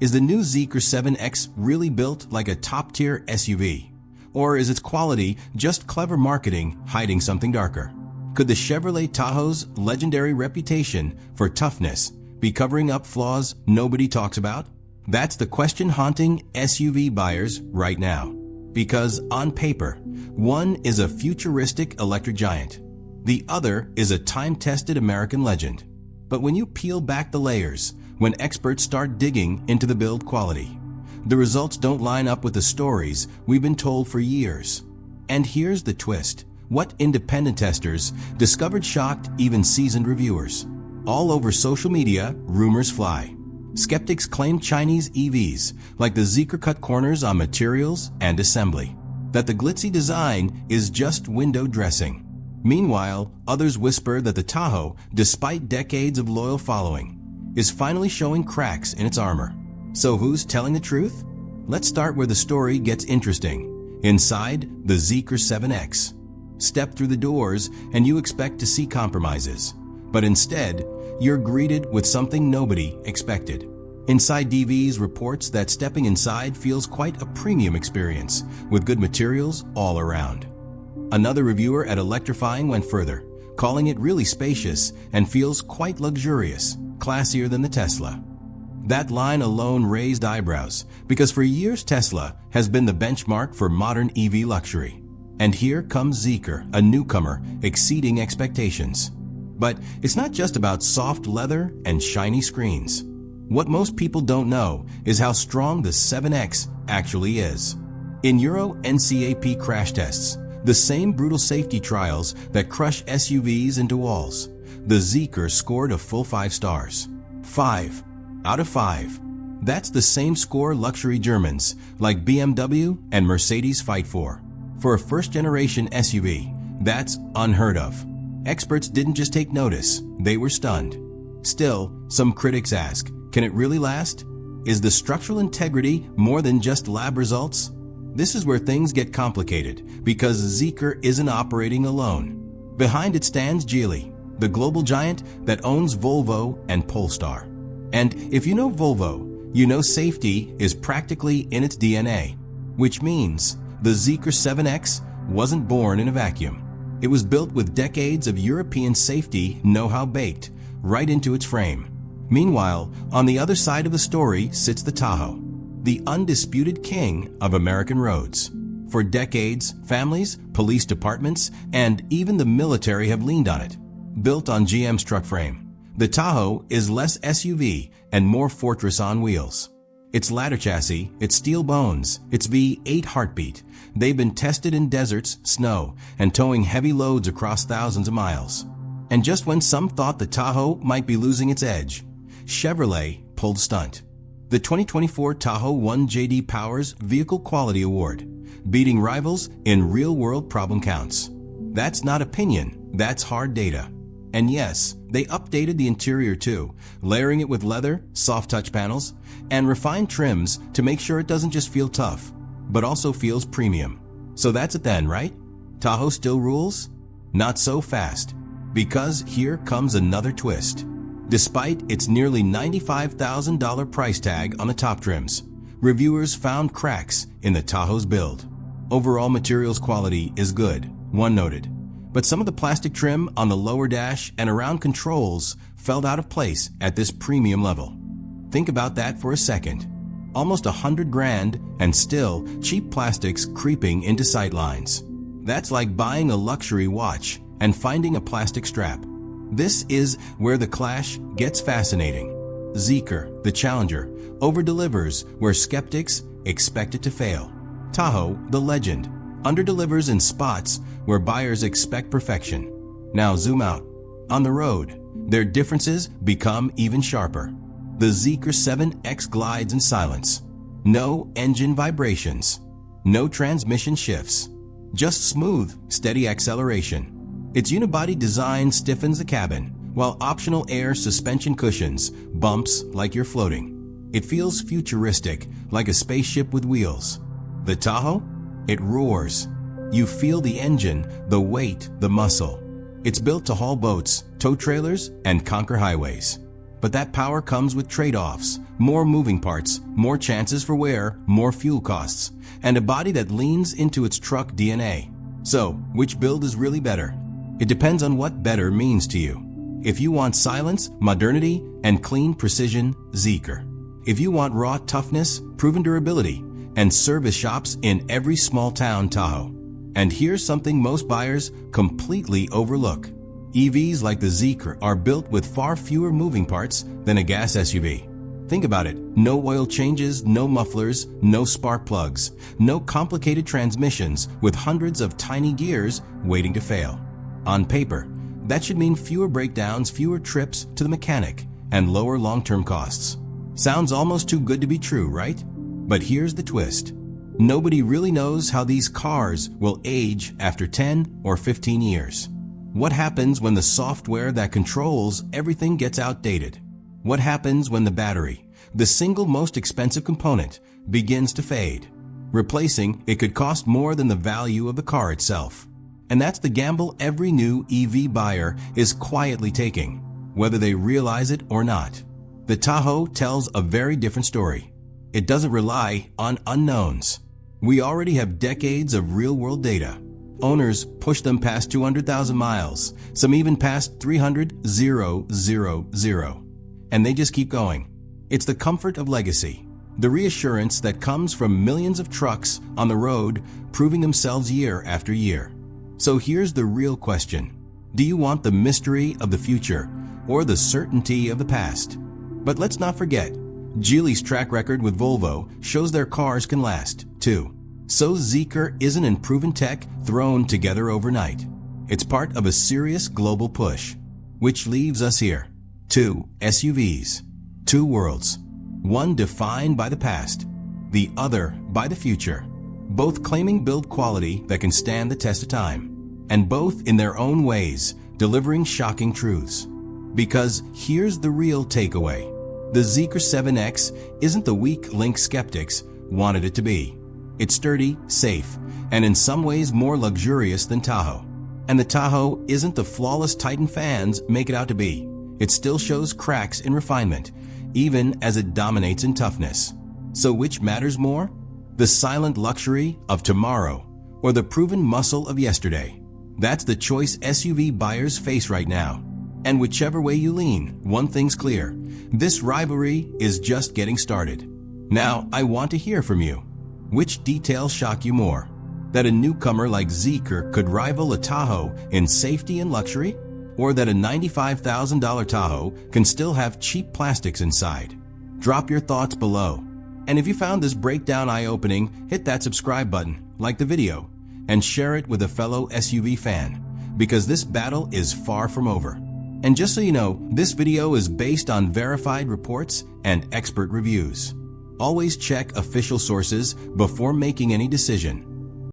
Is the new Zeekr 7X really built like a top-tier SUV? Or is its quality just clever marketing hiding something darker? Could the Chevrolet Tahoe's legendary reputation for toughness be covering up flaws nobody talks about? That's the question haunting SUV buyers right now. Because on paper, one is a futuristic electric giant. The other is a time-tested American legend. But when you peel back the layers, when experts start digging into the build quality, the results don't line up with the stories we've been told for years. And here's the twist. What independent testers discovered shocked even seasoned reviewers. All over social media, rumors fly. Skeptics claim Chinese EVs, like the Zeekr, cut corners on materials and assembly. That the glitzy design is just window dressing. Meanwhile, others whisper that the Tahoe, despite decades of loyal following, is finally showing cracks in its armor. So who's telling the truth? Let's start where the story gets interesting. Inside the Zeekr 7X. Step through the doors and you expect to see compromises. But instead, you're greeted with something nobody expected. Inside DV's reports that stepping inside feels quite a premium experience, with good materials all around. Another reviewer at Electrifying went further, calling it really spacious and feels quite luxurious, classier than the Tesla. That line alone raised eyebrows, because for years Tesla has been the benchmark for modern EV luxury. And here comes Zeekr, a newcomer, exceeding expectations. But it's not just about soft leather and shiny screens. What most people don't know is how strong the 7X actually is. In Euro NCAP crash tests, the same brutal safety trials that crush SUVs into walls, the Zeekr scored a full 5 stars. 5 out of 5. That's the same score luxury Germans like BMW and Mercedes fight for. For a first-generation SUV, that's unheard of. Experts didn't just take notice, they were stunned. Still, some critics ask, can it really last? Is the structural integrity more than just lab results? This is where things get complicated, because Zeekr isn't operating alone. Behind it stands Geely, the global giant that owns Volvo and Polestar. And if you know Volvo, you know safety is practically in its DNA, which means the Zeekr 7X wasn't born in a vacuum. It was built with decades of European safety know-how baked right into its frame. Meanwhile, on the other side of the story sits the Tahoe, the undisputed king of American roads. For decades, families, police departments, and even the military have leaned on it. Built on GM's truck frame, the Tahoe is less SUV and more fortress on wheels. Its ladder chassis, its steel bones, its V8 heartbeat, they've been tested in deserts, snow, and towing heavy loads across thousands of miles. And just when some thought the Tahoe might be losing its edge, Chevrolet pulled stunt. The 2024 Tahoe won J.D. Power's Vehicle Quality Award, beating rivals in real-world problem counts. That's not opinion, that's hard data. And yes, they updated the interior too, layering it with leather, soft touch panels, and refined trims to make sure it doesn't just feel tough, but also feels premium. So that's it then, right? Tahoe still rules? Not so fast, because here comes another twist. Despite its nearly $95,000 price tag on the top trims, reviewers found cracks in the Tahoe's build. Overall materials quality is good, one noted, but some of the plastic trim on the lower dash and around controls felt out of place at this premium level. Think about that for a second. Almost $100,000 and still cheap plastics creeping into sightlines. That's like buying a luxury watch and finding a plastic strap. This is where the clash gets fascinating. Zeekr, the challenger, over-delivers where skeptics expect it to fail. Tahoe, the legend, under-delivers in spots where buyers expect perfection. Now zoom out. On the road, their differences become even sharper. The Zeekr 7X glides in silence. No engine vibrations. No transmission shifts. Just smooth, steady acceleration. Its unibody design stiffens the cabin, while optional air suspension cushions bumps like you're floating. It feels futuristic, like a spaceship with wheels. The Tahoe? It roars. You feel the engine, the weight, the muscle. It's built to haul boats, tow trailers, and conquer highways. But that power comes with trade-offs, more moving parts, more chances for wear, more fuel costs, and a body that leans into its truck DNA. So, which build is really better? It depends on what better means to you. If you want silence, modernity, and clean precision, Zeekr. If you want raw toughness, proven durability, and service shops in every small town, Tahoe. And here's something most buyers completely overlook. EVs like the Zeekr are built with far fewer moving parts than a gas SUV. Think about it. No oil changes, no mufflers, no spark plugs, no complicated transmissions with hundreds of tiny gears waiting to fail. On paper, that should mean fewer breakdowns, fewer trips to the mechanic, and lower long-term costs. Sounds almost too good to be true, right? But here's the twist. Nobody really knows how these cars will age after 10 or 15 years. What happens when the software that controls everything gets outdated? What happens when the battery, the single most expensive component, begins to fade? Replacing it could cost more than the value of the car itself. And that's the gamble every new EV buyer is quietly taking, whether they realize it or not. The Tahoe tells a very different story. It doesn't rely on unknowns. We already have decades of real-world data. Owners push them past 200,000 miles, some even past 300,000, and they just keep going. It's the comfort of legacy, the reassurance that comes from millions of trucks on the road proving themselves year after year. So here's the real question. Do you want the mystery of the future or the certainty of the past? But let's not forget, Geely's track record with Volvo shows their cars can last, too. So Zeekr isn't unproven tech thrown together overnight. It's part of a serious global push, which leaves us here. Two SUVs, two worlds, one defined by the past, the other by the future, both claiming build quality that can stand the test of time, and both in their own ways delivering shocking truths. Because here's the real takeaway. The Zeekr 7X isn't the weak link skeptics wanted it to be. It's sturdy, safe, and in some ways more luxurious than Tahoe. And the Tahoe isn't the flawless Titan fans make it out to be. It still shows cracks in refinement, even as it dominates in toughness. So which matters more? The silent luxury of tomorrow or the proven muscle of yesterday? That's the choice SUV buyers face right now. And whichever way you lean, one thing's clear. This rivalry is just getting started. Now, I want to hear from you. Which details shock you more? That a newcomer like Zeekr could rival a Tahoe in safety and luxury? Or that a $95,000 Tahoe can still have cheap plastics inside? Drop your thoughts below. And if you found this breakdown eye-opening, hit that subscribe button, like the video, and share it with a fellow SUV fan, because this battle is far from over. And just so you know, this video is based on verified reports and expert reviews. Always check official sources before making any decision.